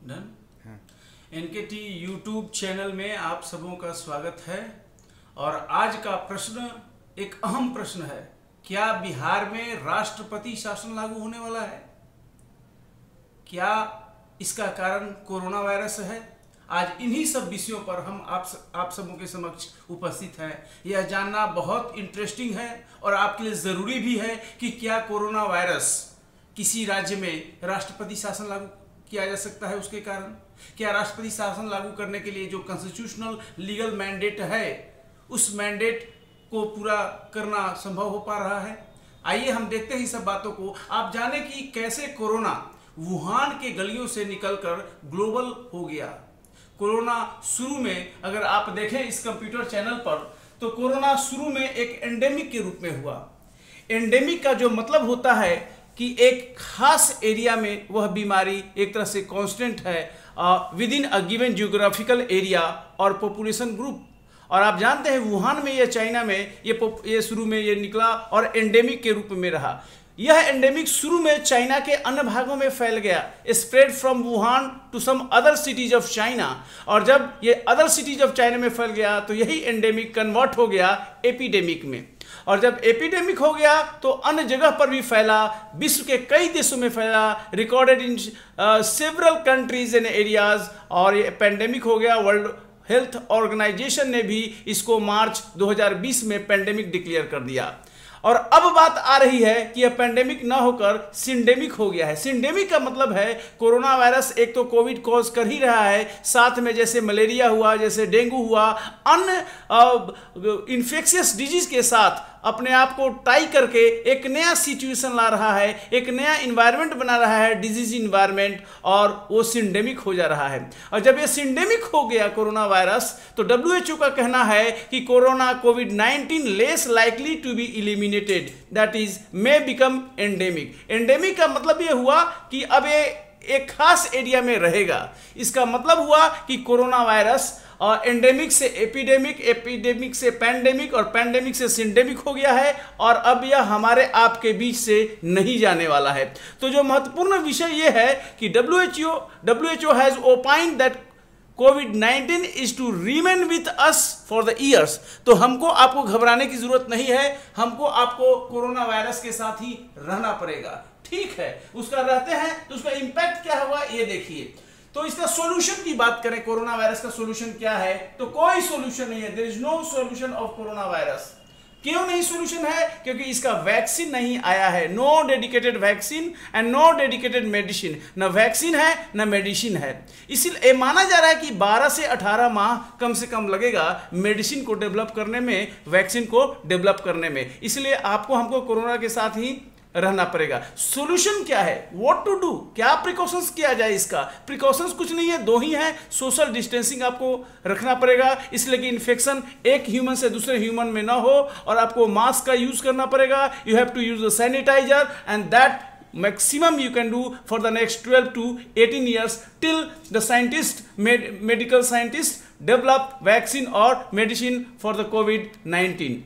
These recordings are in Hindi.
डन। हाँ। एनकेटी यूट्यूब चैनल में आप सबों का स्वागत है। और आज का प्रश्न एक अहम प्रश्न है, क्या बिहार में राष्ट्रपति शासन लागू होने वाला है? क्या इसका कारण कोरोना वायरस है? आज इन्हीं सब विषयों पर हम आप सबों के समक्ष उपस्थित हैं। यह जानना बहुत इंटरेस्टिंग है और आपके लिए ज़रूरी भी है कि क्या कोरोना वायरस किसी राज्य में राष्ट्रपति शासन लागू किया जा सकता है उसके कारण? क्या राष्ट्रपति शासन लागू करने के लिए जो कॉन्स्टिट्यूशनल लीगल मैंडेट है उस मैंडेट को पूरा करना संभव हो पा रहा है? आइए हम देखते हैं इस सब बातों को। आप जाने कि कैसे कोरोना वुहान के गलियों से निकलकर ग्लोबल हो गया। कोरोना शुरू में अगर आप देखें इस कंप्यूटर चैनल पर तो कोरोना शुरू में एक एंडेमिक के रूप में हुआ। एंडेमिक का जो मतलब होता है कि एक खास एरिया में वह बीमारी एक तरह से कांस्टेंट है with in a given geographical area और पॉपुलेशन ग्रुप। और आप जानते हैं वुहान में या चाइना में ये शुरू में ये निकला और एंडेमिक के रूप में रहा। यह एंडेमिक शुरू में चाइना के अन्य भागों में फैल गया, spread from Wuhan to some other cities of China. और जब ये अदर सिटीज ऑफ चाइना में फैल गया तो यही एंडेमिक कन्वर्ट हो गया एपिडेमिक में। और जब एपिडेमिक हो गया तो अन्य जगह पर भी फैला, विश्व के कई देशों में फैला, recorded in several countries and areas. और ये पेंडेमिक हो गया। वर्ल्ड हेल्थ ऑर्गेनाइजेशन ने भी इसको मार्च 2020 में पेंडेमिक डिक्लेयर कर दिया। और अब बात आ रही है कि यह पेंडेमिक ना होकर सिंडेमिक हो गया है। सिंडेमिक का मतलब है कोरोना वायरस एक तो कोविड कॉज कर ही रहा है, साथ में जैसे मलेरिया हुआ, जैसे डेंगू हुआ, अन्य इन्फेक्शियस डिजीज के साथ अपने आप को टाई करके एक नया सिचुएशन ला रहा है, एक नया इन्वायरमेंट बना रहा है, डिजीज इन्वायरमेंट, और वो सिंडेमिक हो जा रहा है। और जब ये सिंडेमिक हो गया कोरोना वायरस तो WHO का कहना है कि कोरोना कोविड-19 less likely to be eliminated, that is may become endemic. Endemic का मतलब ये हुआ कि अब ये एक खास एरिया में रहेगा। इसका मतलब हुआ कि कोरोना वायरस एंडेमिक से एपिडेमिक, एपिडेमिक से पैंडेमिक और पैंडेमिक से सिंडेमिक हो गया है और अब यह हमारे आपके बीच से नहीं जाने वाला है। तो जो महत्वपूर्ण विषय यह है कि WHO has opined that COVID-19 is to remain with us for the years. तो हमको आपको घबराने की जरूरत नहीं है, हमको आपको कोरोना वायरस के साथ ही रहना पड़ेगा। ठीक है, उसका रहते हैं तो उसका इंपैक्ट क्या होगा ये देखिए। तो इसका सॉल्यूशन की बात करें, कोरोना वायरस का सॉल्यूशन क्या है, तो कोई सॉल्यूशन नहीं है। There is no solution of corona virus. क्यों नहीं सॉल्यूशन है? क्योंकि इसका वैक्सीन नहीं आया है। No dedicated vaccine and no dedicated medicine. न वैक्सीन है न मेडिसिन है। इसलिए माना जा रहा है कि 12 से 18 माह कम से कम लगेगा मेडिसिन को डेवलप करने में, वैक्सीन को डेवलप करने में। इसलिए आपको हमको कोरोना के साथ ही रहना पड़ेगा। सॉल्यूशन क्या है? What to do? क्या प्रिकॉशंस किया जाए? इसका प्रिकॉशंस कुछ नहीं है, दो ही हैं। सोशल डिस्टेंसिंग आपको रखना पड़ेगा, इसलिए कि इन्फेक्शन एक ह्यूमन से दूसरे ह्यूमन में ना हो, और आपको मास्क का यूज करना पड़ेगा। You have to use the sanitiser and that maximum you can do for the next 12 to 18 years till the medical scientists develop vaccine or medicine for the COVID-19।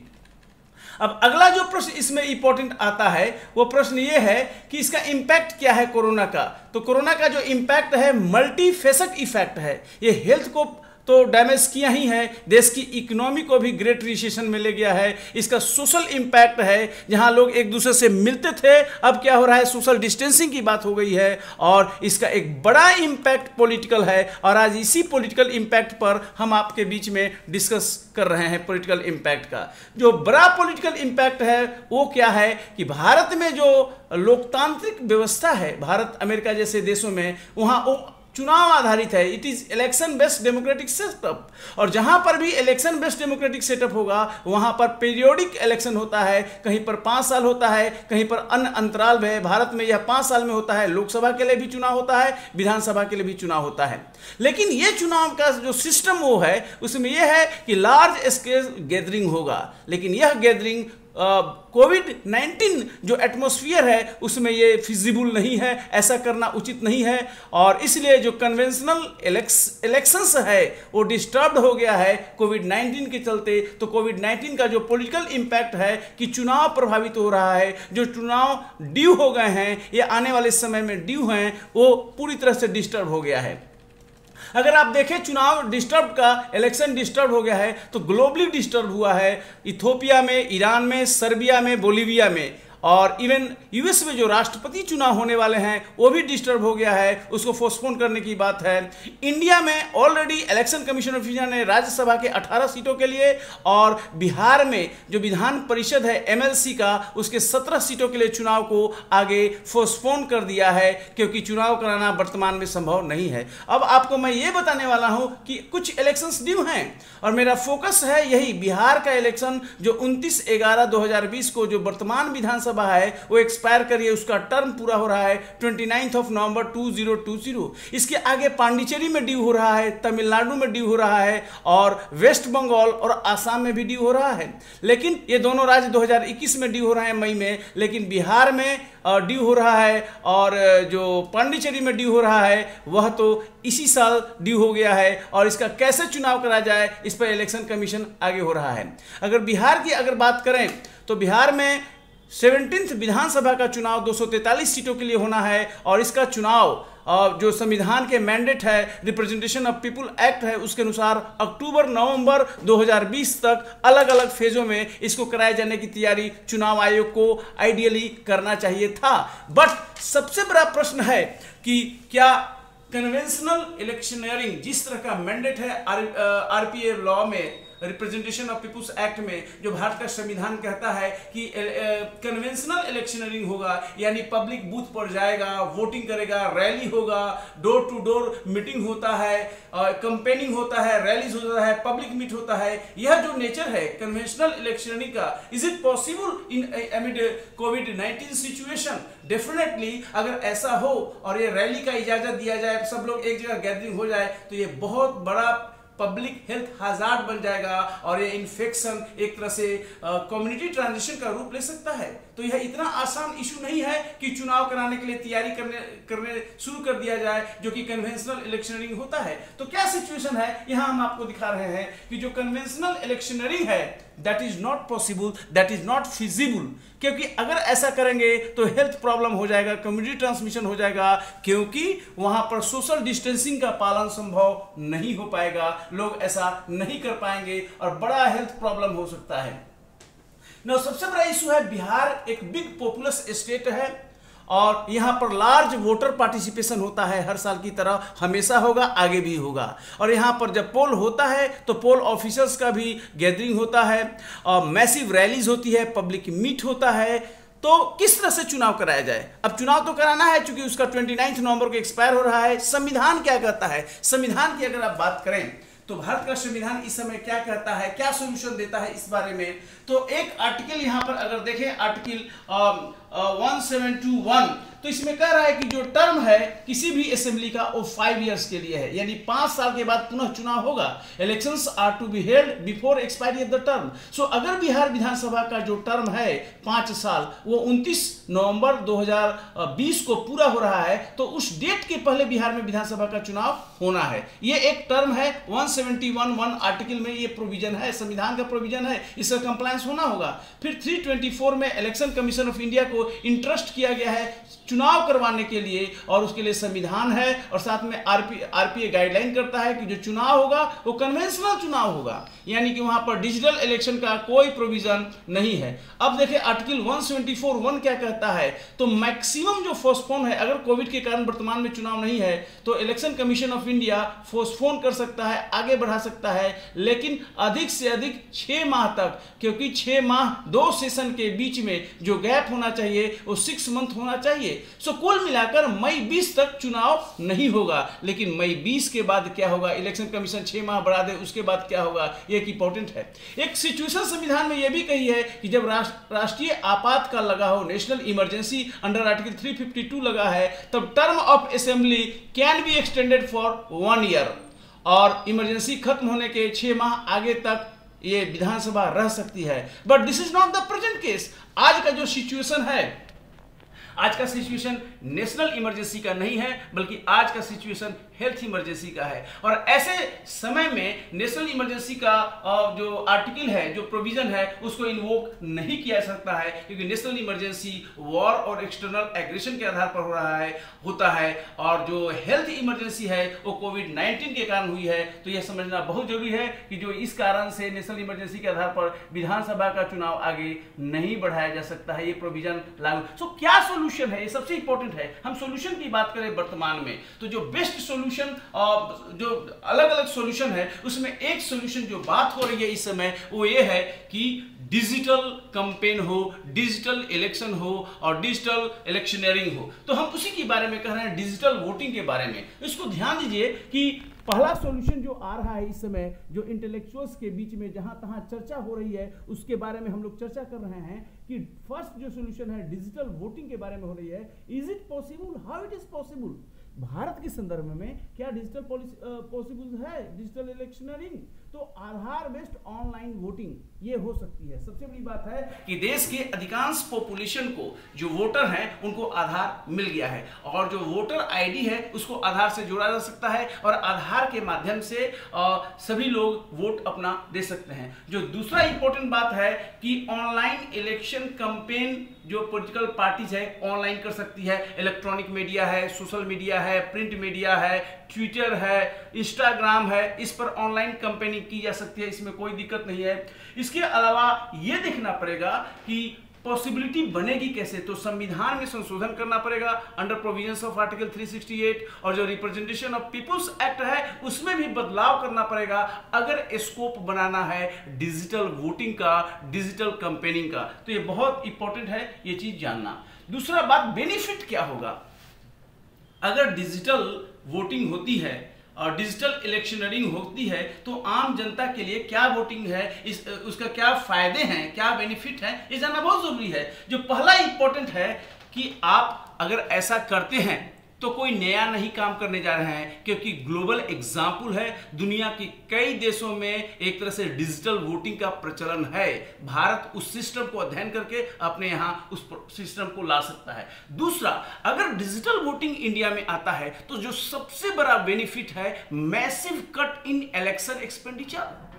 अब अगला जो प्रश्न इसमें इंपॉर्टेंट आता है वो प्रश्न ये है कि इसका इंपैक्ट क्या है कोरोना का। तो कोरोना का जो इंपैक्ट है मल्टीफेसेट इफेक्ट है। ये हेल्थ को तो डैमेज किया ही है, देश की इकोनॉमी को भी ग्रेट रिसेशन में ले गया है। इसका सोशल इंपैक्ट है, जहां लोग एक दूसरे से मिलते थे अब क्या हो रहा है, सोशल डिस्टेंसिंग की बात हो गई है। और इसका एक बड़ा इंपैक्ट पॉलिटिकल है, और आज इसी पॉलिटिकल इंपैक्ट पर हम आपके बीच में डिस्कस कर रहे हैं। पॉलिटिकल इंपैक्ट का जो बड़ा पॉलिटिकल इंपैक्ट है वो क्या है कि भारत में जो लोकतांत्रिक व्यवस्था है, भारत अमेरिका जैसे देशों में, वहां वो चुनाव आधारित है। It is election based democratic setup. और जहां पर भी इलेक्शन बेस्ड डेमोक्रेटिक सेटअप होगा वहां पर पीरियोडिक इलेक्शन होता है। कहीं पर 5 साल होता है, कहीं पर अन्य अंतराल में। भारत में यह 5 साल में होता है। लोकसभा के लिए भी चुनाव होता है, विधानसभा के लिए भी चुनाव होता है। लेकिन यह चुनाव का जो सिस्टम वो है उसमें यह है कि लार्ज स्केल गैदरिंग होगा, लेकिन यह गैदरिंग कोविड-19 जो एटमॉस्फेयर है उसमें ये फिजिबल नहीं है, ऐसा करना उचित नहीं है। और इसलिए जो कन्वेंशनल इलेक्शंस है वो डिस्टर्ब हो गया है कोविड-19 के चलते। तो कोविड-19 का जो पॉलिटिकल इम्पैक्ट है कि चुनाव प्रभावित हो रहा है, जो चुनाव ड्यू हो गए हैं, ये आने वाले समय में ड्यू हैं, वो पूरी तरह से डिस्टर्ब हो गया है। अगर आप देखें चुनाव डिस्टर्ब का, इलेक्शन डिस्टर्ब हो गया है तो ग्लोबली डिस्टर्ब हुआ है। इथियोपिया में, ईरान में, सर्बिया में, बोलीविया में, और इवन यूएस में जो राष्ट्रपति चुनाव होने वाले हैं वो भी डिस्टर्ब हो गया है, उसको पोस्टपोन करने की बात है। इंडिया में already election commission of India ने राज्यसभा के 18 सीटों के लिए और बिहार में जो विधान परिषद है एमएलसी का, उसके 17 सीटों के लिए चुनाव को आगे पोस्टपोन कर दिया है, क्योंकि चुनाव कराना वर्तमान में संभव नहीं है। अब आपको मैं ये बताने वाला हूं कि कुछ इलेक्शंस ड्यू हैं और मेरा फोकस है यही बिहार का इलेक्शन जो 29/11/2020 को जो वर्तमान विधानसभा है वो एक्सपायर करिए, उसका टर्म पूरा हो रहा है 29 नवंबर 2020। इसके आगे पांडिचेरी में ड्यू हो रहा है, तमिलनाडु में ड्यू हो रहा है और वेस्ट बंगाल और आसाम में भी ड्यू हो रहा है। लेकिन ये दोनों राज्य 2021 में ड्यू हो रहे हैं मई में, लेकिन बिहार में ड्यू हो रहा है और जो पांडिचेरी में ड्यू हो रहा है वह तो इसी साल ड्यू हो गया है। और इसका कैसे चुनाव करा जाए इस पर इलेक्शन कमीशन आगे हो रहा है। अगर बिहार की बात करें तो बिहार में 17th विधानसभा का चुनाव 243 सीटों के लिए होना है और इसका चुनाव जो संविधान के मैंडेट है, रिप्रेजेंटेशन ऑफ पीपुल एक्ट है, उसके अनुसार अक्टूबर-नवंबर 2020 तक अलग अलग फेजों में इसको कराए जाने की तैयारी चुनाव आयोग को आइडियली करना चाहिए था। बट सबसे बड़ा प्रश्न है कि क्या कन्वेंशनल इलेक्शनरिंग जिस तरह का मैंडेट है आरपीए लॉ में, रिप्रेजेंटेशन ऑफ पीपुल्स एक्ट में, जो भारत का संविधान कहता है कि कन्वेंशनल इलेक्शनरिंग होगा, यानी पब्लिक बूथ पर जाएगा, वोटिंग करेगा, रैली होगा, डोर टू डोर मीटिंग होता है, कैंपेनिंग होता है, रैलीज होता है, पब्लिक मीट होता है। यह जो नेचर है कन्वेंशनल इलेक्शनरिंग का, is it possible in एमिड covid situation? Definitely अगर ऐसा हो और ये रैली का इजाजत दिया जाए, सब लोग एक जगह गैदरिंग हो जाए, तो ये बहुत बड़ा पब्लिक हेल्थ हाजार्ड बन जाएगा और ये इन्फेक्शन एक तरह से कम्युनिटी ट्रांजिशन का रूप ले सकता है। तो यह इतना आसान इशू नहीं है कि चुनाव कराने के लिए तैयारी करने शुरू कर दिया जाए, जो कि कन्वेंशनल इलेक्शनरिंग होता है। तो क्या सिचुएशन है यहां हम आपको दिखा रहे हैं कि जो कन्वेंशनल इलेक्शनरिंग है that is not possible, that is not feasible, क्योंकि अगर ऐसा करेंगे तो हेल्थ प्रॉब्लम हो जाएगा, कम्युनिटी ट्रांसमिशन हो जाएगा, क्योंकि वहां पर सोशल डिस्टेंसिंग का पालन संभव नहीं हो पाएगा, लोग ऐसा नहीं कर पाएंगे और बड़ा हेल्थ प्रॉब्लम हो सकता है। ना सबसे बड़ा इशू है बिहार एक बिग पॉपुलस स्टेट है और यहां पर लार्ज वोटर पार्टिसिपेशन होता है, हर साल की तरह हमेशा होगा, आगे भी होगा। और यहां पर जब पोल होता है तो पोल ऑफिसर्स का भी गैदरिंग होता है और मैसिव रैलीज होती है, पब्लिक मीट होता है। तो किस तरह से चुनाव कराया जाए? अब चुनाव तो कराना है क्योंकि उसका 29 नवंबर को एक्सपायर हो रहा है। संविधान क्या कहता है? संविधान की अगर आप बात करें तो भारत का संविधान इस समय क्या कहता है, क्या सोल्यूशन देता है इस बारे में? तो एक आर्टिकल यहां पर अगर देखें, आर्टिकल 1721, तो इसमें कह रहा है कि जो टर्म है किसी भी असेंबली का वो 5 इयर्स के लिए है, यानी 5 साल के बाद पुनः चुनाव होगा। Elections are to be held before expiry of the term. So अगर बिहार विधानसभा का जो टर्म है 5 साल, वो 29 नवंबर 2020 को पूरा हो रहा है, तो उस डेट के पहले बिहार में विधानसभा का चुनाव होना है। ये एक टर्म है, 171(1) आर्टिकल में ये प्रोविजन है, संविधान का प्रोविजन है, इसका कंप्लायंस होना होगा। फिर 324 में इलेक्शन कमीशन ऑफ इंडिया को इंटरेस्ट किया गया है चुनाव करवाने के लिए और उसके लिए संविधान है और साथ में आरपीए गाइडलाइन करता है कि जो चुनाव होगा वो कन्वेंशनल चुनाव होगा, यानी कि वहां पर डिजिटल इलेक्शन का कोई प्रोविजन नहीं है। अब देखिए आर्टिकल 174(1) क्या कहता है, तो मैक्सिमम जो पोस्टपोन है, अगर कोविड के कारण वर्तमान में चुनाव नहीं है तो election commission of India postpone कर सकता है, आगे बढ़ा सकता है, लेकिन अधिक से अधिक 6 माह तक, क्योंकि 6 माह 2 सेशन के बीच में जो गैप होना चाहिए वो 6 मंथ होना चाहिए। सो कुल मिलाकर मई 20 तक चुनाव नहीं होगा, लेकिन मई 20 के बाद क्या होगा, इलेक्शन कमीशन 6 माह बढ़ा दे, उसके बाद क्या होगा, ये एक इंपॉर्टेंट है। एक सिचुएशन संविधान में यह भी कही है कि जब राष्ट्रीय आपातकाल लगा हो, नेशनल इमरजेंसी अंडर आर्टिकल 352 लगा है, तब term of assembly can be extended for 1 year और इमरजेंसी खत्म होने के 6 माह आगे तक ये विधानसभा रह सकती है, but this is not the present case. आज का जो सिचुएशन है, आज का सिचुएशन नेशनल इमरजेंसी का नहीं है, बल्कि आज का सिचुएशन हेल्थ इमरजेंसी का है। और ऐसे समय में नेशनल इमरजेंसी का जो आर्टिकल है, जो प्रोविजन है, उसको इन्वोक नहीं किया जा सकता है, क्योंकि नेशनल इमरजेंसी वॉर और एक्सटर्नल एग्रेशन के आधार पर होता है। और जो हेल्थ इमरजेंसी है वो कोविड-19 के कारण हुई है। तो यह समझना बहुत जरूरी है कि जो इस कारण से नेशनल इमरजेंसी के आधार पर विधानसभा का चुनाव आगे नहीं बढ़ाया जा सकता है, ये प्रोविजन लागू। सो क्या सोल्यूशन है, ये सबसे इंपॉर्टेंट है। हम सोल्यूशन की बात करें वर्तमान में, तो जो बेस्ट सोल्यूशन, जो अलग अलग सोल्यूशन है, उसमें एक सोल्यूशन जो बात हो रही है इस समय, वो ये है कि डिजिटल कैंपेन हो, डिजिटल इलेक्शन हो और डिजिटल इलेक्शनरिंग हो। तो हम उसी के बारे में कह रहे हैं, डिजिटल वोटिंग के बारे में। इसको ध्यान दीजिए कि पहला सॉल्यूशन जो आ रहा है इस समय, जो इंटेलेक्चुअल्स के बीच में जहां तहां चर्चा हो रही है, उसके बारे में हम लोग चर्चा कर रहे हैं कि फर्स्ट जो सॉल्यूशन है डिजिटल वोटिंग के बारे में हो रही है। Is it possible, how it is possible? Bharat के संदर्भ में क्या डिजिटल पॉसिबल है, डिजिटल इलेक्शनरिंग? तो आधार बेस्ड ऑनलाइन वोटिंग ये हो सकती है। सबसे बड़ी बात है कि देश के अधिकांश पॉपुलेशन को, जो वोटर हैं, उनको आधार मिल गया है, और जो वोटर आईडी है उसको आधार से जोड़ा जा सकता है, और आधार के माध्यम से सभी लोग वोट अपना दे सकते हैं। जो दूसरा इंपॉर्टेंट बात है कि ऑनलाइन इलेक्शन कैंपेन जो पॉलिटिकल पार्टीज है ऑनलाइन कर सकती है। इलेक्ट्रॉनिक मीडिया है, सोशल मीडिया है, प्रिंट मीडिया है, ट्विटर है, इंस्टाग्राम है, इस पर ऑनलाइन कैंपेनिंग की जा सकती है, इसमें कोई दिक्कत नहीं है। इसके अलावा ये देखना पड़ेगा कि पॉसिबिलिटी बनेगी कैसे, तो संविधान में संशोधन करना पड़ेगा अंडर प्रोविजंस ऑफ आर्टिकल 368, और जो रिप्रेजेंटेशन ऑफ पीपुल्स एक्ट है उसमें भी बदलाव करना पड़ेगा अगर स्कोप बनाना है डिजिटल वोटिंग का, डिजिटल कैंपेनिंग का। तो ये बहुत इंपॉर्टेंट है ये चीज जानना। दूसरा बात, बेनिफिट क्या होगा अगर डिजिटल वोटिंग होती है और डिजिटल इलेक्शनरिंग होती है, तो आम जनता के लिए क्या वोटिंग है, उसका क्या फायदे हैं, क्या बेनिफिट है, ये जानना बहुत जरूरी है। जो पहला इंपॉर्टेंट है कि आप अगर ऐसा करते हैं तो कोई नया नहीं काम करने जा रहे हैं, क्योंकि ग्लोबल एग्जाम्पल है, दुनिया के कई देशों में एक तरह से डिजिटल वोटिंग का प्रचलन है। भारत उस सिस्टम को अध्ययन करके अपने यहां उस सिस्टम को ला सकता है। दूसरा, अगर डिजिटल वोटिंग इंडिया में आता है तो जो सबसे बड़ा बेनिफिट है, massive cut in election expenditure.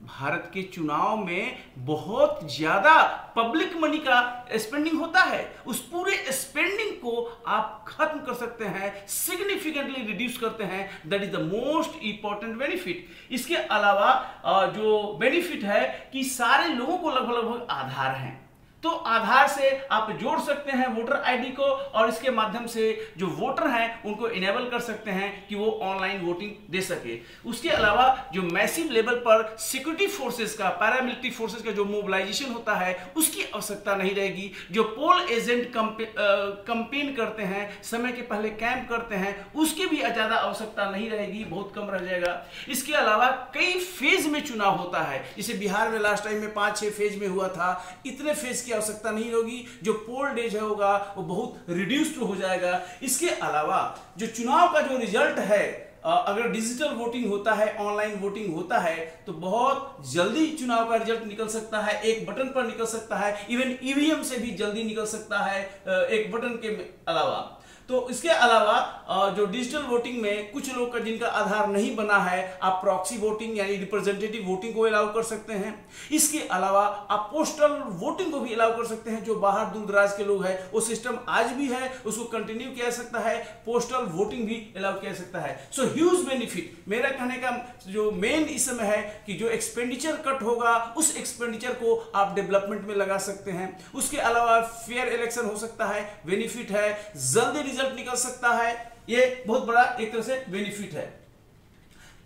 Bharat के चुनाव में बहुत ज्यादा पब्लिक मनी का स्पेंडिंग होता है, उस पूरे स्पेंडिंग को आप खत्म कर सकते हैं, सिग्निफिकेंटली रिड्यूस करते हैं। That is the most important benefit. इसके अलावा जो बेनिफिट है कि सारे लोगों को लगभग आधार है, तो आधार से आप जोड़ सकते हैं वोटर आईडी को, और इसके माध्यम से जो वोटर हैं उनको इनेबल कर सकते हैं कि वो ऑनलाइन वोटिंग दे सके। उसके अलावा जो मैसिव लेवल पर सिक्योरिटी फोर्सेस का, पैरामिलिट्री फोर्सेस का जो मोबिलाइजेशन होता है उसकी आवश्यकता नहीं रहेगी। जो पोल एजेंट कैंपेन करते हैं, समय के पहले कैंप करते हैं, उसकी भी ज्यादा आवश्यकता नहीं रहेगी, बहुत कम रह जाएगा। इसके अलावा कई फेज में चुनाव होता है, जैसे बिहार में लास्ट टाइम में 5-6 फेज में हुआ था, इतने फेज की आवश्यकता नहीं होगी। जो पोल डेज होगा वो बहुत रिड्यूस्ड हो जाएगा। इसके अलावा जो चुनाव का जो रिजल्ट है, अगर डिजिटल वोटिंग होता है, ऑनलाइन वोटिंग होता है, तो बहुत जल्दी चुनाव का रिजल्ट निकल सकता है, एक बटन पर निकल सकता है, इवन ईवीएम से भी जल्दी निकल सकता है एक बटन के अलावा। तो इसके अलावा जो डिजिटल वोटिंग में कुछ लोग का जिनका आधार नहीं बना है, आप प्रॉक्सी वोटिंग यानी रिप्रेजेंटेटिव वोटिंग को अलाउ कर सकते हैं। इसके अलावा आप पोस्टल वोटिंग को भी अलाउ कर सकते हैं। जो बाहर दूर दराज के लोग हैं, वो सिस्टम आज भी है, उसको कंटिन्यू किया जा सकता है, पोस्टल वोटिंग भी अलाउ किया जा सकता है। So huge benefit. मेरा कहने का जो मेन इस समय है कि जो एक्सपेंडिचर कट होगा उस एक्सपेंडिचर को आप डेवलपमेंट में लगा सकते हैं। उसके अलावा फेयर इलेक्शन हो सकता है, बेनिफिट है, जल्दी रिजल्ट निकल सकता है, ये बहुत बड़ा एक तरह से बेनिफिट है।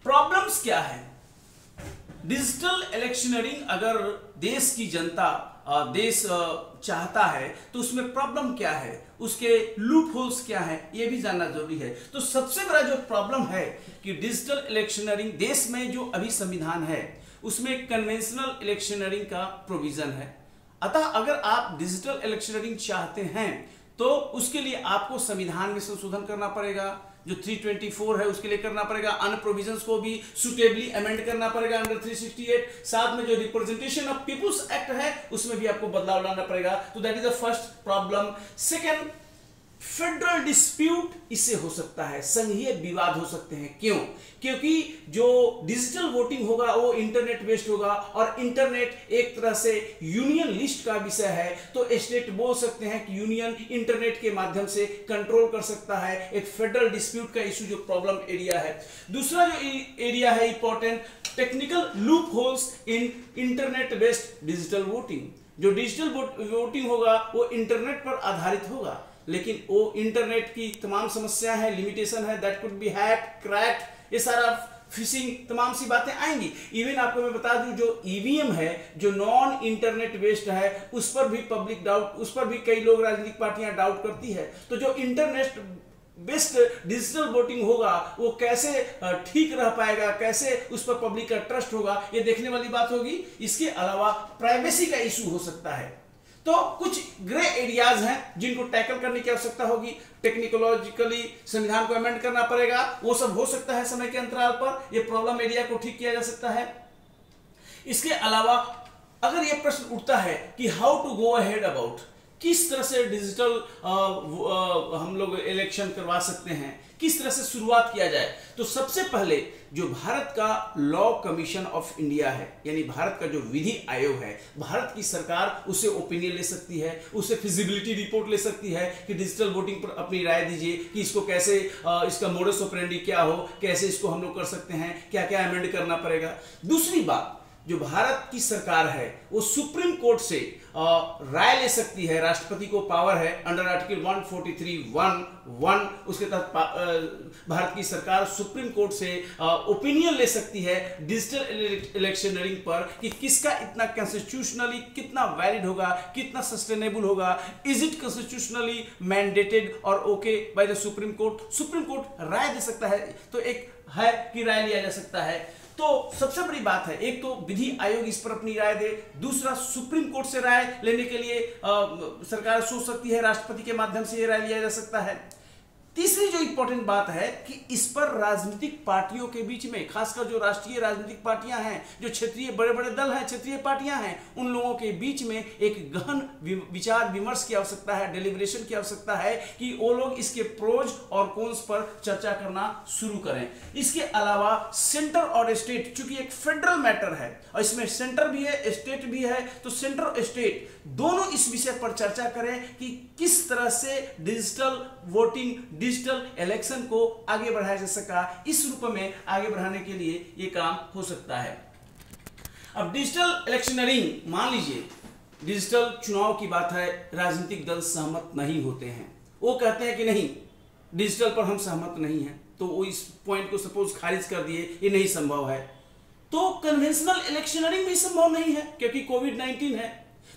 प्रॉब्लम्स क्या है? डिजिटल इलेक्शनरिंग अगर देश की जनता देश चाहता है तो उसमें प्रॉब्लम क्या है, उसके लूप होल्स क्या है, यह भी जानना जरूरी है। तो सबसे बड़ा जो प्रॉब्लम है कि डिजिटल इलेक्शनरिंग देश में जो अभी संविधान है उसमें कन्वेंशनल इलेक्शनरिंग का प्रोविजन है। अतः अगर आप डिजिटल इलेक्शनरिंग चाहते हैं तो उसके लिए आपको संविधान में संशोधन करना पड़ेगा, जो 324 है उसके लिए करना पड़ेगा, अन्य प्रोविजंस को भी सुटेबली अमेंड करना पड़ेगा अंडर 368। साथ में जो रिप्रेजेंटेशन ऑफ पीपुल्स एक्ट है उसमें भी आपको बदलाव लाना पड़ेगा। तो that is the first problem. Second, federal dispute इससे हो सकता है, संघीय विवाद हो सकते हैं। क्यों? क्योंकि जो डिजिटल वोटिंग होगा वो इंटरनेट बेस्ड होगा और इंटरनेट एक तरह से यूनियन लिस्ट का विषय है, तो स्टेट बोल सकते हैं कि यूनियन इंटरनेट के माध्यम से कंट्रोल कर सकता है। एक फेडरल डिस्प्यूट का इशू जो प्रॉब्लम एरिया है। दूसरा जो एरिया है important, technical loop holes in internet based digital voting. जो डिजिटल वोटिंग होगा वो इंटरनेट पर आधारित होगा, लेकिन वो इंटरनेट की तमाम समस्या है, लिमिटेशन है, that could be hack, crack, ये सारा फिशिंग तमाम सी बातें आएंगी। इवन आपको मैं बता दूं जो ईवीएम है जो नॉन इंटरनेट बेस्ड है उस पर भी पब्लिक डाउट, उस पर भी कई लोग राजनीतिक पार्टियां डाउट करती है। तो जो इंटरनेट बेस्ड डिजिटल वोटिंग होगा वो कैसे ठीक रह पाएगा, कैसे उस पर पब्लिक का ट्रस्ट होगा, ये देखने वाली बात होगी। इसके अलावा प्राइवेसी का इशू हो सकता है। तो कुछ ग्रे एरियाज हैं जिनको टैकल करने की आवश्यकता होगी। टेक्निकोलॉजिकली संविधान को अमेंड करना पड़ेगा, वो सब हो सकता है समय के अंतराल पर, ये प्रॉब्लम एरिया को ठीक किया जा सकता है। इसके अलावा अगर ये प्रश्न उठता है कि how to go ahead about, किस तरह से डिजिटल हम लोग इलेक्शन करवा सकते हैं, किस तरह से शुरुआत किया जाए, तो सबसे पहले जो भारत का लॉ कमीशन ऑफ इंडिया है, यानी भारत का जो विधि आयोग है, भारत की सरकार उससे ओपिनियन ले सकती है, उससे फिजिबिलिटी रिपोर्ट ले सकती है कि डिजिटल वोटिंग पर अपनी राय दीजिए कि इसको कैसे, इसका मोडस ऑपरेंडी क्या हो, कैसे इसको हम लोग कर सकते हैं, क्या क्या अमेंड करना पड़ेगा। दूसरी बात, जो भारत की सरकार है वो सुप्रीम कोर्ट से राय ले सकती है, राष्ट्रपति को पावर है अंडर आर्टिकल 143(1)(1) उसके तहत भारत की सरकार सुप्रीम कोर्ट से ओपिनियन ले सकती है डिजिटल इलेक्शनरिंग पर कि किसका इतना कॉन्स्टिट्यूशनली कितना वैलिड होगा, कितना सस्टेनेबल होगा, इज इट कॉन्स्टिट्यूशनली मैंडेटेड और okay by the supreme court. Supreme court राय दे सकता है, तो एक है कि राय लिया जा सकता है। तो सबसे बड़ी बात है, एक तो विधि आयोग इस पर अपनी राय दे, दूसरा सुप्रीम कोर्ट से राय लेने के लिए सरकार सोच सकती है, राष्ट्रपति के माध्यम से यह राय लिया जा सकता है। तीसरी जो इंपॉर्टेंट बात है कि इस पर राजनीतिक पार्टियों के बीच में, खासकर जो राष्ट्रीय राजनीतिक पार्टियां हैं, जो क्षेत्रीय बड़े बड़े दल हैं, क्षेत्रीय पार्टियां हैं, उन लोगों के बीच में एक गहन विचार विमर्श की आवश्यकता है, डेलिब्रेशन की आवश्यकता है कि वो लोग इसके प्रोज और कॉन्स पर चर्चा करना शुरू करें। इसके अलावा सेंटर और स्टेट, चूंकि एक फेडरल मैटर है और इसमें सेंटर भी है स्टेट भी है, तो सेंटर और स्टेट दोनों इस विषय पर चर्चा करें कि किस तरह से डिजिटल वोटिंग, डिजिटल इलेक्शन को आगे बढ़ाया जा सका। इस रूप में आगे बढ़ाने के लिए यह काम हो सकता है। अब डिजिटल इलेक्शनरिंग, मान लीजिए डिजिटल चुनाव की बात है, राजनीतिक दल सहमत नहीं होते हैं, वो कहते हैं कि नहीं डिजिटल पर हम सहमत नहीं हैं, तो वो इस पॉइंट को सपोज खारिज कर दिए, ये नहीं संभव है। तो कन्वेंशनल इलेक्शनरिंग भी संभव नहीं है क्योंकि कोविड-19 है।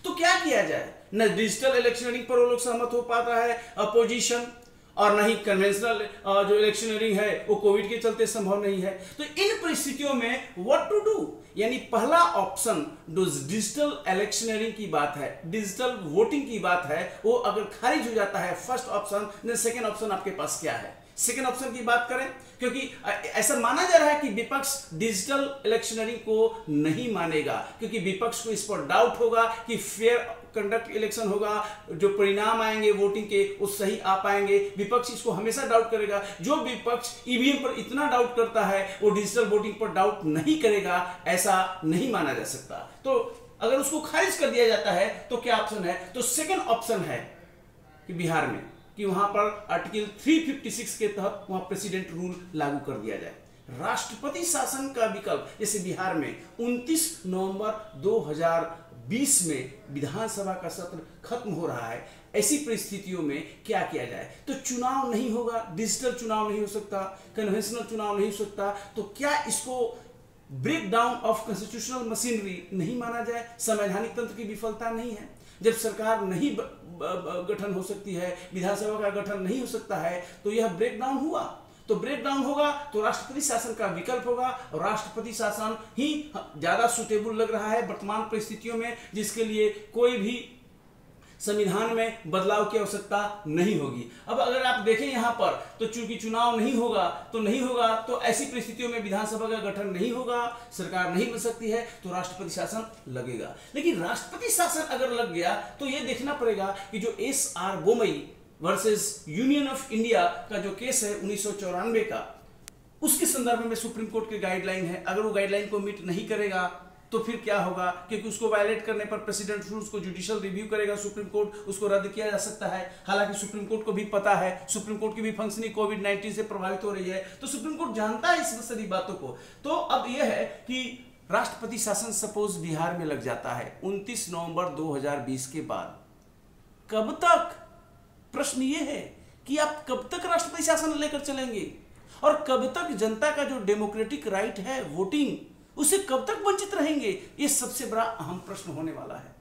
तो क्या किया जाए? न डिजिटल इलेक्शनरिंग पर वो लोग सहमत हो पाता है अपोजिशन, और नहीं कन्वेंशनल जो इलेक्शनरिंग है वो कोविड के चलते संभव नहीं है। तो इन परिस्थितियों में व्हाट टू डू, यानी पहला ऑप्शन जो डिजिटल इलेक्शनरिंग की बात है, डिजिटल वोटिंग की बात है, वो अगर खारिज हो जाता है first option, then second option आपके पास क्या है? सेकेंड ऑप्शन की बात करें, क्योंकि ऐसा माना जा रहा है कि विपक्ष डिजिटल इलेक्शनरिंग को नहीं मानेगा, क्योंकि विपक्ष को इस पर डाउट होगा कि फेयर कंडक्ट इलेक्शन होगा, जो परिणाम आएंगे वोटिंग के वो सही आ पाएंगे। विपक्ष इसको हमेशा डाउट करेगा। जो विपक्ष ईवीएम पर इतना डाउट करता है वो डिजिटल वोटिंग पर डाउट नहीं करेगा, ऐसा नहीं माना जा सकता। तो अगर उसको खारिज कर दिया जाता है तो क्या ऑप्शन है? तो सेकेंड ऑप्शन है कि बिहार में कि वहां पर आर्टिकल 356 के तहत वहां प्रेसिडेंट रूल लागू कर दिया जाए, राष्ट्रपति शासन का विकल्प। जैसे बिहार में 29 नवंबर 2020 में विधानसभा का सत्र खत्म हो रहा है, ऐसी परिस्थितियों में क्या किया जाए? तो चुनाव नहीं होगा, डिजिटल चुनाव नहीं हो सकता, कन्वेंशनल चुनाव नहीं हो सकता, तो क्या इसको break down of constitutional machinery नहीं माना जाए? संवैधानिक तंत्र की विफलता नहीं है? जब सरकार नहीं गठन हो सकती है, विधानसभा का गठन नहीं हो सकता है, तो यह ब्रेक डाउन हुआ। तो ब्रेक डाउन होगा तो राष्ट्रपति शासन का विकल्प होगा, और राष्ट्रपति शासन ही ज्यादा सुटेबल लग रहा है वर्तमान परिस्थितियों में, जिसके लिए कोई भी संविधान में बदलाव की आवश्यकता नहीं होगी। अब अगर आप देखें यहाँ पर तो चूंकि चुनाव नहीं होगा तो ऐसी परिस्थितियों में विधानसभा का गठन नहीं होगा, सरकार नहीं बन सकती है, तो राष्ट्रपति शासन लगेगा। लेकिन राष्ट्रपति शासन अगर लग गया तो यह देखना पड़ेगा कि जो SR Bommai versus union of India का जो केस है 1994 का, उसके संदर्भ में सुप्रीम कोर्ट की गाइडलाइन है। अगर वो गाइडलाइन को मीट नहीं करेगा तो फिर क्या होगा, क्योंकि उसको वायलेट करने पर प्रेसिडेंट रूल्स को जुडिशियल रिव्यू करेगा सुप्रीम कोर्ट, उसको रद्द किया जा सकता है। हालांकि सुप्रीम कोर्ट को भी पता है, सुप्रीम कोर्ट की भी फंक्शनिंग कोविड-19 से प्रभावित हो रही है, तो सुप्रीम कोर्ट जानता है इस सारी बातों को। तो अब यह है कि राष्ट्रपति शासन सपोज बिहार में लग जाता है 29 नवंबर 2020 के बाद, कब तक? प्रश्न यह है कि आप कब तक राष्ट्रपति शासन लेकर चलेंगे और कब तक जनता का जो डेमोक्रेटिक राइट है वोटिंग, उसे कब तक वंचित रहेंगे? ये सबसे बड़ा अहम प्रश्न होने वाला है।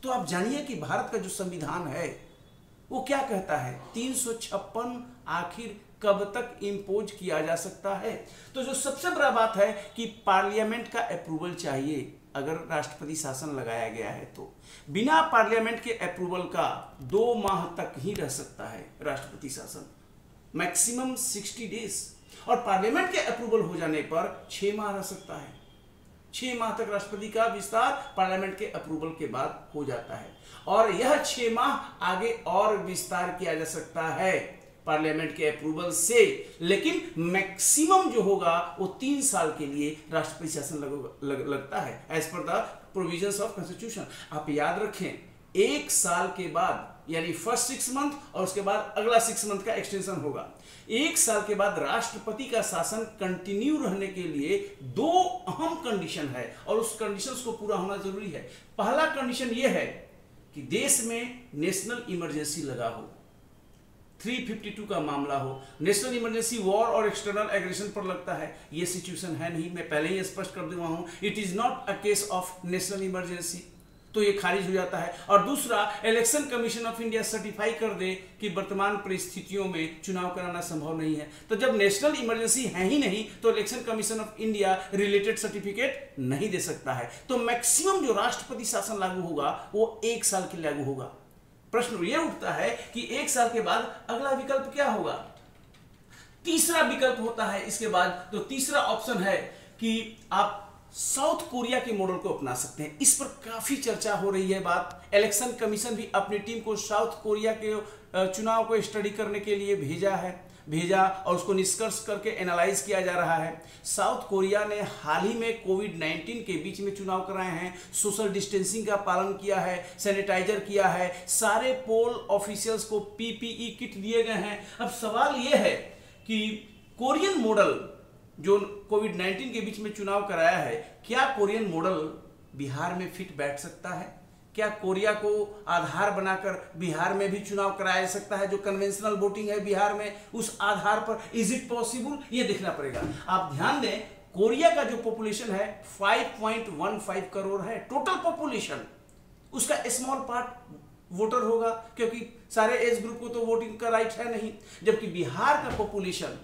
तो आप जानिए कि भारत का जो संविधान है वो क्या कहता है, 356 आखिर कब तक इंपोज किया जा सकता है? तो जो सबसे बड़ा बात है कि पार्लियामेंट का अप्रूवल चाहिए अगर राष्ट्रपति शासन लगाया गया है। तो बिना पार्लियामेंट के अप्रूवल का 2 माह तक ही रह सकता है राष्ट्रपति शासन, मैक्सिमम 60 डेज, और पार्लियामेंट के अप्रूवल हो जाने पर 6 माह रह सकता है। 6 माह तक राष्ट्रपति का विस्तार पार्लियामेंट के अप्रूवल के बाद हो जाता है, और यह 6 माह आगे और विस्तार किया जा सकता है पार्लियामेंट के अप्रूवल से। लेकिन मैक्सिमम जो होगा वो 3 साल के लिए राष्ट्रपति शासन लगता है as per the provisions of constitution. आप याद रखें, 1 साल के बाद यानी फर्स्ट 6 मंथ और उसके बाद अगला 6 मंथ का एक्सटेंशन होगा। 1 साल के बाद राष्ट्रपति का शासन कंटिन्यू रहने के लिए 2 अहम कंडीशन है और उस कंडीशंस को पूरा होना जरूरी है। पहला कंडीशन यह है कि देश में नेशनल इमरजेंसी लगा हो, 352 का मामला हो। नेशनल इमरजेंसी वॉर और एक्सटर्नल एग्रेशन पर लगता है, यह सिचुएशन है नहीं, मैं पहले ही स्पष्ट कर दूंगा हूं, it is not a case of national emergency, तो ये खारिज हो जाता है। और दूसरा, election commission of India certify कर दे कि वर्तमान परिस्थितियों में चुनाव कराना संभव नहीं है। तो जब नेशनल इमरजेंसी है ही नहीं तो election commission of India related certificate नहीं दे सकता है। तो मैक्सिमम जो राष्ट्रपति शासन लागू होगा वो 1 साल के लिए लागू होगा। प्रश्न यह उठता है कि 1 साल के बाद अगला विकल्प क्या होगा? तीसरा विकल्प होता है इसके बाद। तो तीसरा ऑप्शन है कि आप साउथ कोरिया के मॉडल को अपना सकते हैं। इस पर काफी चर्चा हो रही है बात। इलेक्शन कमीशन भी अपनी टीम को साउथ कोरिया के चुनाव को स्टडी करने के लिए भेजा और उसको निष्कर्ष करके एनालाइज किया जा रहा है। साउथ कोरिया ने हाल ही में कोविड-19 के बीच में चुनाव कराए हैं, सोशल डिस्टेंसिंग का पालन किया है, सैनिटाइजर किया है, सारे पोल ऑफिशियल्स को PPE किट दिए गए हैं। अब सवाल यह है कि कोरियन मॉडल जो कोविड-19 के बीच में चुनाव कराया है, क्या कोरियन मॉडल बिहार में फिट बैठ सकता है? क्या कोरिया को आधार बनाकर बिहार में भी चुनाव कराया जा सकता है? जो कन्वेंशनल वोटिंग है बिहार में, उस आधार पर इज इट पॉसिबल? ये देखना पड़ेगा। आप ध्यान दें, कोरिया का जो पॉपुलेशन है 5.15 करोड़ है टोटल पॉपुलेशन। उसका स्मॉल पार्ट वोटर होगा क्योंकि सारे एज ग्रुप को तो वोटिंग का राइट है नहीं। जबकि बिहार का पॉपुलेशन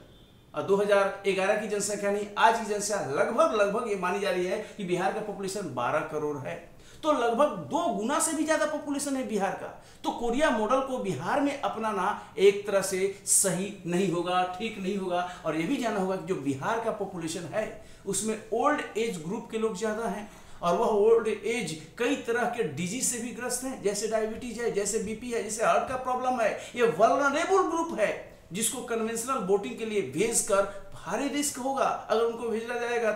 2011 की जनसंख्या नहीं, आज की जनसंख्या लगभग ये मानी जा रही है कि बिहार का पॉपुलेशन 12 करोड़ है। तो लगभग 2 गुना से भी ज्यादा पॉपुलेशन है बिहार का। तो कोरिया मॉडल को बिहार में अपनाना एक तरह से सही नहीं होगा, ठीक नहीं होगा। और यह भी जानना होगा कि जो बिहार का पॉपुलेशन है उसमें ओल्ड एज ग्रुप के लोग ज्यादा हैं और वह ओल्ड एज कई तरह के डिजीज से भी ग्रस्त हैं, जैसे डायबिटीज है, जैसे BP है, जैसे हार्ट का प्रॉब्लम है। ये वल्नरेबल ग्रुप है जिसको कन्वेंशनल वोटिंग के लिए भेजकर भारी रिस्क होगा अगर उनको भेजा जाएगा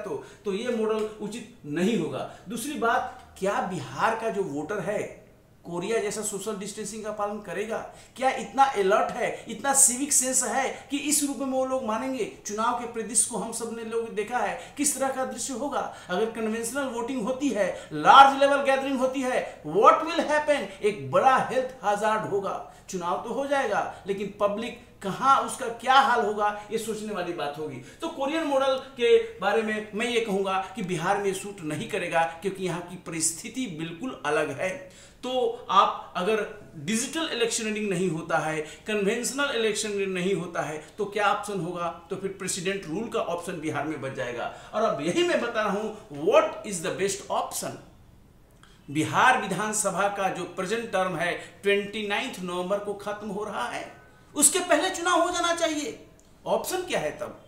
तो ये मॉडल उचित नहीं होगा। दूसरी बात, क्या बिहार का जो वोटर है कोरिया जैसा सोशल डिस्टेंसिंग का पालन करेगा? क्या इतना अलर्ट है, इतना सिविक सेंस है कि इस रूप में वो लोग मानेंगे? चुनाव के परिदृश्य को हम सब ने लोग देखा है, किस तरह का दृश्य होगा अगर कन्वेंशनल वोटिंग होती है, लार्ज लेवल गैदरिंग होती है, व्हाट विल हैपन? एक बड़ा हेल्थ हैजार्ड होगा। चुनाव तो हो जाएगा लेकिन पब्लिक कहां, उसका क्या हाल होगा, ये सोचने वाली बात होगी। तो कोरियन मॉडल के बारे में मैं ये कहूंगा कि बिहार में सूट नहीं करेगा क्योंकि यहाँ की परिस्थिति बिल्कुल अलग है। तो आप अगर डिजिटल इलेक्शनिंग नहीं होता है, कन्वेंशनल इलेक्शनिंग नहीं होता है, तो क्या ऑप्शन होगा? तो फिर प्रेसिडेंट रूल का ऑप्शन बिहार में बच जाएगा। और अब यही मैं बता रहा हूं what is the best option. Bihar विधानसभा का जो प्रेजेंट टर्म है 29 नवंबर को खत्म हो रहा है, उसके पहले चुनाव हो जाना चाहिए। ऑप्शन क्या है तब?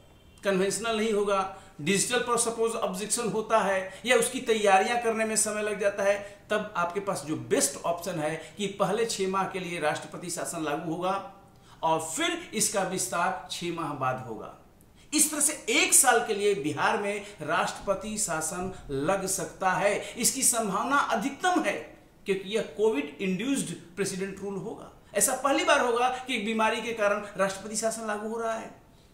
कन्वेंशनल नहीं होगा, डिजिटल पर सपोज ऑब्जेक्शन होता है या उसकी तैयारियां करने में समय लग जाता है, तब आपके पास जो बेस्ट ऑप्शन है कि पहले 6 माह के लिए राष्ट्रपति शासन लागू होगा और फिर इसका विस्तार 6 माह बाद होगा। इस तरह से 1 साल के लिए बिहार में राष्ट्रपति शासन लग सकता है। इसकी संभावना अधिकतम है क्योंकि यह कोविड इंड्यूस्ड प्रेसिडेंट रूल होगा। ऐसा पहली बार होगा कि एक बीमारी के कारण राष्ट्रपति शासन लागू हो रहा है,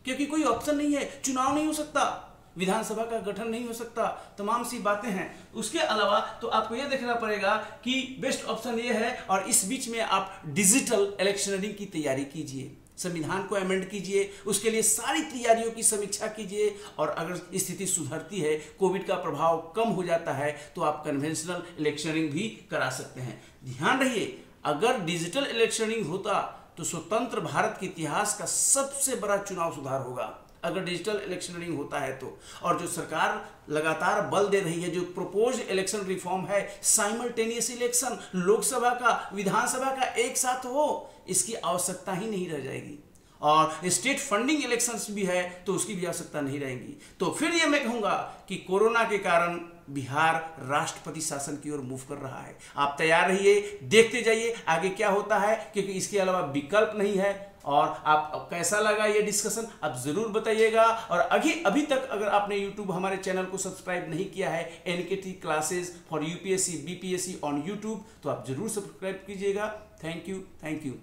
क्योंकि कोई ऑप्शन नहीं है, चुनाव नहीं हो सकता, विधानसभा का गठन नहीं हो सकता, तमाम सी बातें हैं। उसके अलावा तो आपको यह देखना पड़ेगा कि बेस्ट ऑप्शन यह है, और इस बीच में आप डिजिटल इलेक्शनरिंग की तैयारी कीजिए, संविधान को अमेंड कीजिए, उसके लिए सारी तैयारियों की समीक्षा कीजिए, और अगर स्थिति सुधरती है, कोविड का प्रभाव कम हो जाता है, तो आप कन्वेंशनल इलेक्शनरिंग भी करा सकते हैं। ध्यान रहिए, अगर डिजिटल इलेक्शनरिंग होता तो स्वतंत्र भारत के इतिहास का सबसे बड़ा चुनाव सुधार होगा, अगर डिजिटल इलेक्शनरिंग होता है तो। और जो सरकार लगातार बल दे रही है, जो प्रोपोज इलेक्शन रिफॉर्म है, साइमल्टेनियस इलेक्शन, लोकसभा का विधानसभा का एक साथ हो, इसकी आवश्यकता ही नहीं रह जाएगी। और स्टेट फंडिंग इलेक्शंस भी है तो उसकी भी आवश्यकता नहीं रहेगी। तो फिर ये मैं कहूँगा कि कोरोना के कारण बिहार राष्ट्रपति शासन की ओर मूव कर रहा है। आप तैयार रहिए, देखते जाइए आगे क्या होता है, क्योंकि इसके अलावा विकल्प नहीं है। और आप कैसा लगा ये डिस्कशन आप जरूर बताइएगा। और अभी तक अगर आपने YouTube हमारे चैनल को सब्सक्राइब नहीं किया है, NKT classes for UPSC BPSC on YouTube, तो आप जरूर सब्सक्राइब कीजिएगा। Thank you.